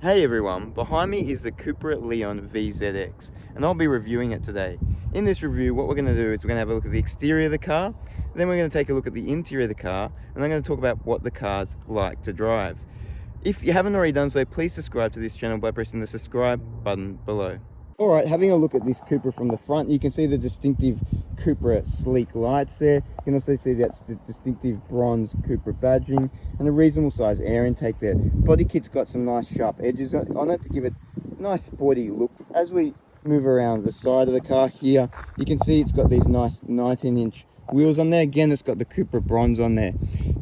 Hey everyone, behind me is the Cupra Leon VZX and I'll be reviewing it today. In this review, what we're going to do is we're going to have a look at the exterior of the car, then we're going to take a look at the interior of the car, and I'm going to talk about what the car's like to drive. If you haven't already done so, please subscribe to this channel by pressing the subscribe button below. Alright, having a look at this Cupra from the front, you can see the distinctive Cupra sleek lights there. You can also see that distinctive bronze Cupra badging and a reasonable size air intake there. Body kit's got some nice sharp edges on it to give it a nice sporty look. As we move around the side of the car here, you can see it's got these nice 19-inch wheels on there. Again, it's got the Cupra bronze on there.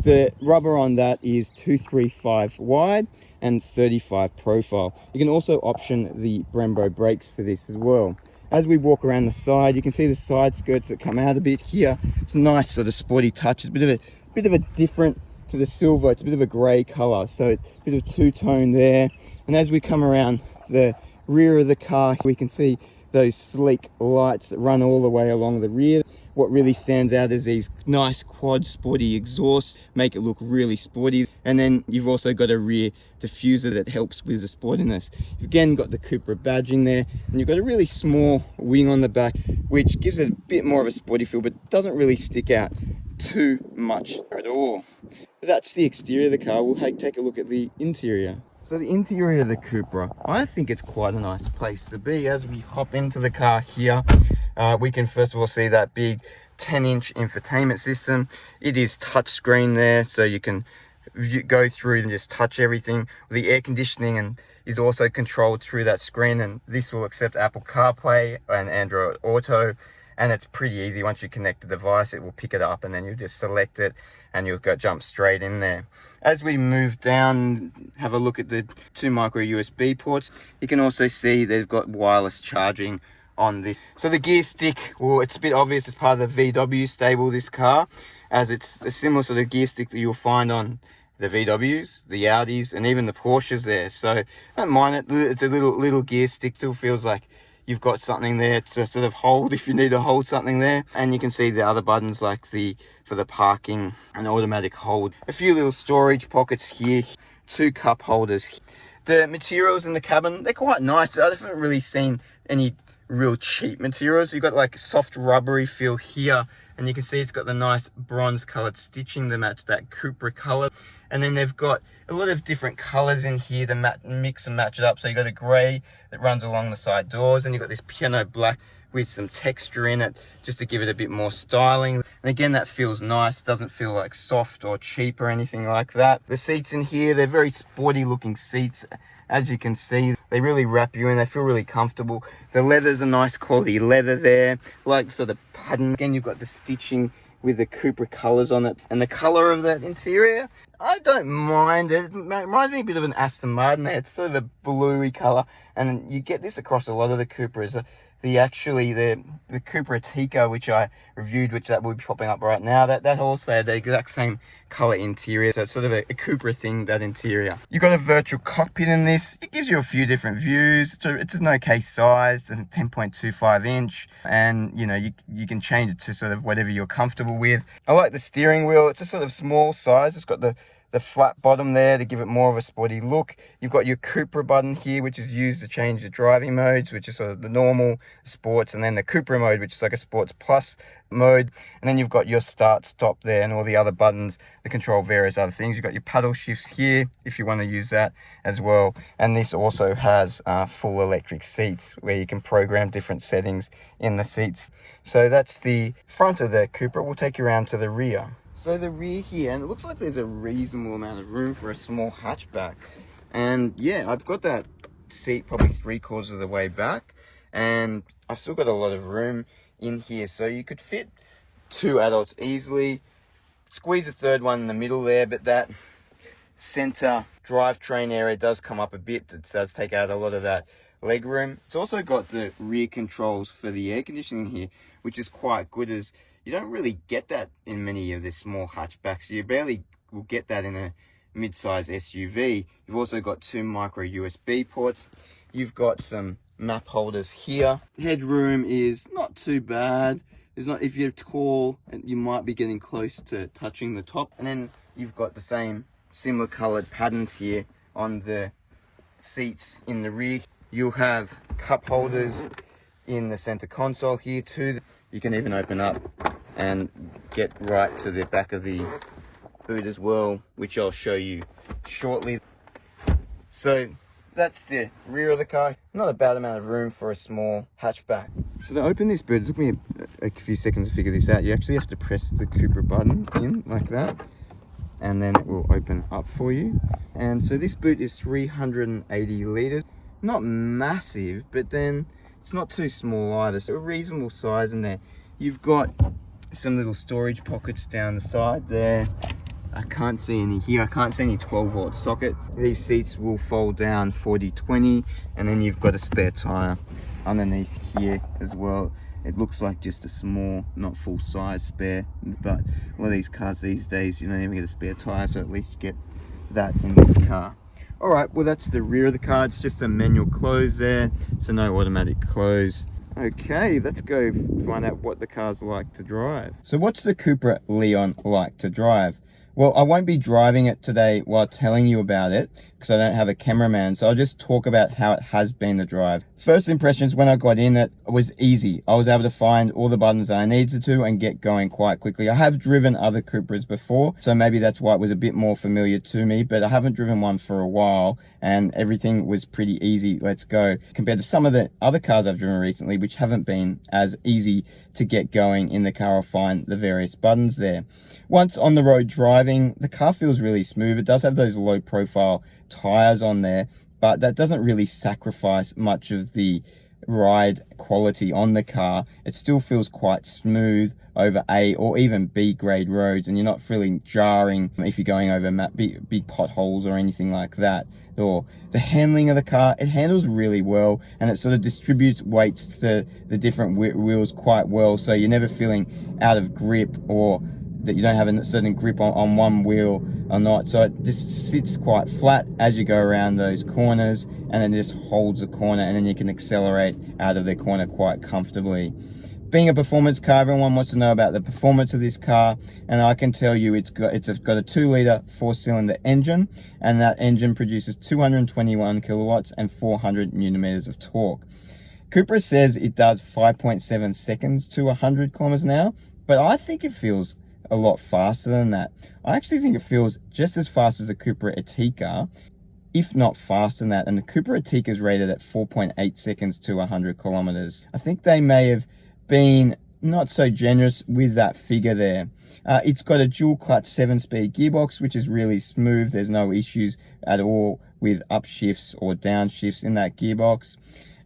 The rubber on that is 235 wide and 35 profile. You can also option the Brembo brakes for this as well. As we walk around the side, you can see the side skirts that come out a bit here. It's a nice sort of sporty touch. It's a bit of a different to the silver. It's a bit of a grey colour, so it's a bit of two-tone there. And as we come around the rear of the car, we can see those sleek lights that run all the way along the rear. What really stands out is these nice quad sporty exhausts, make it look really sporty. And then you've also got a rear diffuser that helps with the sportiness. You've again got the Cupra badging there, and you've got a really small wing on the back, which gives it a bit more of a sporty feel, but doesn't really stick out too much at all. That's the exterior of the car. We'll take a look at the interior. So the interior of the Cupra, I think it's quite a nice place to be. As we hop into the car here, we can first of all see that big 10-inch infotainment system. It is touchscreen there, so you can go through and just touch everything. The air conditioning and is also controlled through that screen, and this will accept Apple CarPlay and Android Auto. And it's pretty easy. Once you connect the device, it will pick it up and then you just select it and you'll jump straight in there. As we move down, have a look at the 2 micro USB ports. You can also see they've got wireless charging on this. So the gear stick, well, it's a bit obvious as part of the VW stable, this car, as it's a similar sort of gear stick that you'll find on the VWs, the Audis, and even the Porsches there. So I don't mind it. It's a little gear stick. Still feels like you've got something there to sort of hold if you need to hold something there. And you can see the other buttons like for the parking and automatic hold. A few little storage pockets here, 2 cup holders. The materials in the cabin, they're quite nice. I haven't really seen any real cheap materials. You've got like soft rubbery feel here, and you can see it's got the nice bronze colored stitching to match that Cupra color. And then they've got a lot of different colors in here to mix and match it up. So you've got a gray that runs along the side doors, and you've got this piano black with some texture in it just to give it a bit more styling. And again, that feels nice. Doesn't feel like soft or cheap or anything like that. The seats in here, they're very sporty looking seats. As you can see, they really wrap you in. They feel really comfortable. The leather's a nice quality leather there, like sort of pattern. Again, you've got the stitching with the Cupra colors on it, and the color of that interior, I don't mind it. It reminds me a bit of an Aston Martin. It's sort of a bluey color, and you get this across a lot of the Cupras. The Cupra Tika, which I reviewed, which that will be popping up right now, that also had the exact same color interior. So it's sort of a Cupra thing, that interior. You've got a virtual cockpit in this. It gives you a few different views. It's an okay size, 10.25 inch, and you know, you can change it to sort of whatever you're comfortable with. I like the steering wheel. It's a sort of small size. It's got the flat bottom there to give it more of a sporty look. You've got your Cupra button here, which is used to change the driving modes, which is sort of the normal, sports, and then the Cupra mode, which is like a sports plus mode. And then you've got your start, stop there, and all the other buttons that control various other things. You've got your paddle shifts here if you want to use that as well. And this also has full electric seats where you can program different settings in the seats. So that's the front of the Cupra. We'll take you around to the rear. So the rear here, and it looks like there's a reasonable amount of room for a small hatchback. And yeah, I've got that seat probably 3/4 of the way back, and I've still got a lot of room in here. So you could fit 2 adults easily, squeeze a third one in the middle there, but that center drivetrain area does come up a bit. It does take out a lot of that leg room. It's also got the rear controls for the air conditioning here, which is quite good, as you don't really get that in many of the small hatchbacks. You barely will get that in a mid-size SUV. You've also got 2 micro USB ports. You've got some map holders here. Headroom is not too bad. There's not, if you're tall, you might be getting close to touching the top. And then you've got the same similar colored patterns here on the seats in the rear. You'll have cup holders in the center console here too. You can even open up and get right to the back of the boot as well, which I'll show you shortly. So that's the rear of the car. Not a bad amount of room for a small hatchback. So to open this boot, it took me a few seconds to figure this out. You actually have to press the Cupra button in like that, and then it will open up for you. And so this boot is 380 litres. Not massive, but then it's not too small either. So a reasonable size in there. You've got some little storage pockets down the side there. I can't see any here. I can't see any 12-volt socket. These seats will fold down 40/20, and then you've got a spare tire underneath here as well. It looks like just a small, not full size spare, but a lot of these cars these days, you don't even get a spare tire, so at least you get that in this car. All right, well, that's the rear of the car. It's just a manual close there, so no automatic close. Okay, let's go find out what the car's like to drive. So what's the Cupra Leon like to drive? Well, I won't be driving it today while telling you about it because I don't have a cameraman, so I'll just talk about how it has been to drive. First impressions when I got in, it was easy. I was able to find all the buttons that I needed to and get going quite quickly. I have driven other Cupras before, so maybe that's why it was a bit more familiar to me, but I haven't driven one for a while and everything was pretty easy. Let's go. Compared to some of the other cars I've driven recently, which haven't been as easy to get going in the car or find the various buttons there. Once on the road driving, the car feels really smooth. It does have those low profile tires on there, but that doesn't really sacrifice much of the ride quality on the car. It still feels quite smooth over A or even B grade roads, and you're not feeling jarring if you're going over big potholes or anything like that. Or the handling of the car, it handles really well, and it sort of distributes weights to the different wheels quite well, so you're never feeling out of grip or that you don't have a certain grip on one wheel or not. So it just sits quite flat as you go around those corners, and then it just holds the corner, and then you can accelerate out of the corner quite comfortably. Being a performance car, everyone wants to know about the performance of this car, and I can tell you it's got a 2-litre 4-cylinder engine, and that engine produces 221 kilowatts and 400 newton meters of torque. Cupra says it does 5.7 seconds to 100 kilometers an hour, but I think it feels a lot faster than that. I actually think it feels just as fast as the Cupra Etika, if not faster than that, and the Cupra Etika is rated at 4.8 seconds to 100 kilometers. I think they may have been not so generous with that figure there. It's got a dual clutch 7-speed gearbox, which is really smooth. There's no issues at all with upshifts or downshifts in that gearbox.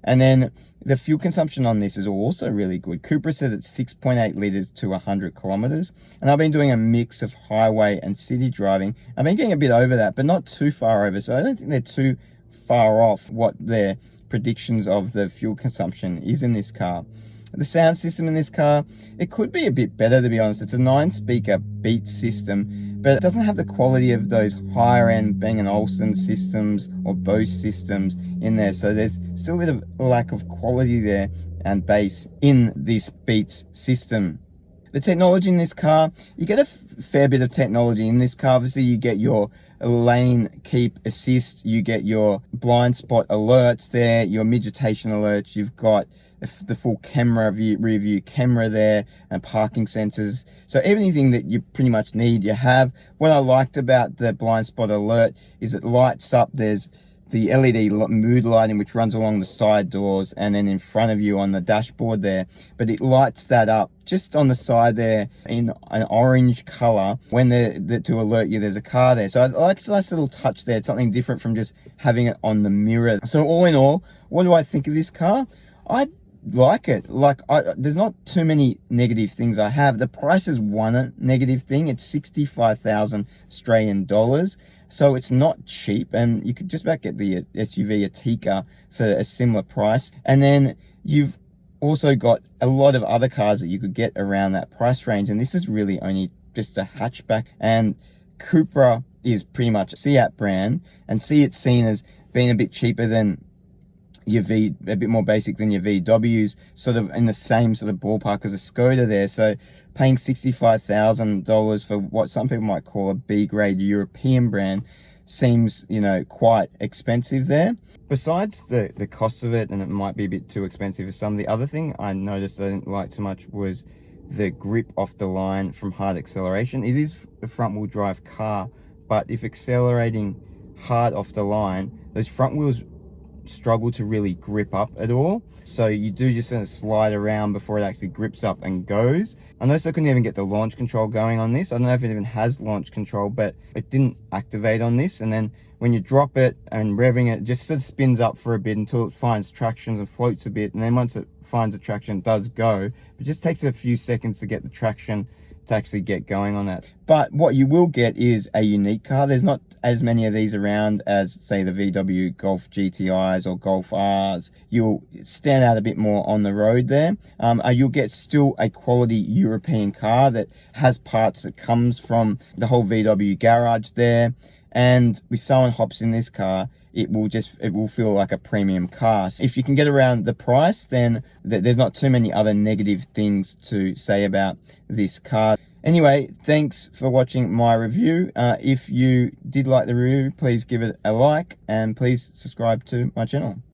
And then the fuel consumption on this is also really good. Cupra says it's 6.8 litres to 100 kilometres. And I've been doing a mix of highway and city driving. I've been getting a bit over that, but not too far over. So I don't think they're too far off what their predictions of the fuel consumption is in this car. The sound system in this car, it could be a bit better, to be honest. It's a 9-speaker Beats system, but it doesn't have the quality of those higher end Bang & Olufsen systems or Bose systems in there. So there's still a bit of lack of quality there and bass in this Beats system. The technology in this car, you get a fair bit of technology in this car. Obviously you get your lane keep assist, you get your blind spot alerts there, your midgetation alerts, you've got the full camera rear view camera there, and parking sensors. So everything that you pretty much need, you have. What I liked about the blind spot alert is it lights up. There's the LED mood lighting, which runs along the side doors and then in front of you on the dashboard there, but it lights that up just on the side there in an orange color when to alert you there's a car there. So I like it's a nice little touch there. It's something different from just having it on the mirror. So all in all, what do I think of this car? I like it. There's not too many negative things I have. The price is one negative thing. It's 65,000 Australian dollars, so it's not cheap, and you could just about get the SUV Etika for a similar price. And then you've also got a lot of other cars that you could get around that price range, and this is really only just a hatchback. And Cupra is pretty much a Seat brand, and Seat's seen as being a bit cheaper than your a bit more basic than your VWs, sort of in the same sort of ballpark as a Skoda there. So paying $65,000 for what some people might call a B-grade European brand seems, you know, quite expensive there. Besides the cost of it, and it might be a bit too expensive for some, the other thing I noticed I didn't like too much was the grip off the line from hard acceleration. It is a front wheel drive car, but if accelerating hard off the line, those front wheels struggle to really grip up at all. So you do just sort of slide around before it actually grips up and goes. I noticed I couldn't even get the launch control going on this. I don't know if it even has launch control, but it didn't activate on this. And then when you drop it and revving it, just sort of spins up for a bit until it finds traction and floats a bit. And then once it finds the traction, it does go. It just takes a few seconds to get the traction to actually get going on that. But what you will get is a unique car. There's not as many of these around as, say, the VW Golf GTIs or Golf Rs. You'll stand out a bit more on the road there. You'll get still a quality European car that has parts that comes from the whole VW garage there. And with someone hops in this car, it will feel like a premium car. So if you can get around the price, then there's not too many other negative things to say about this car. Anyway, thanks for watching my review. If you did like the review, please give it a like and please subscribe to my channel.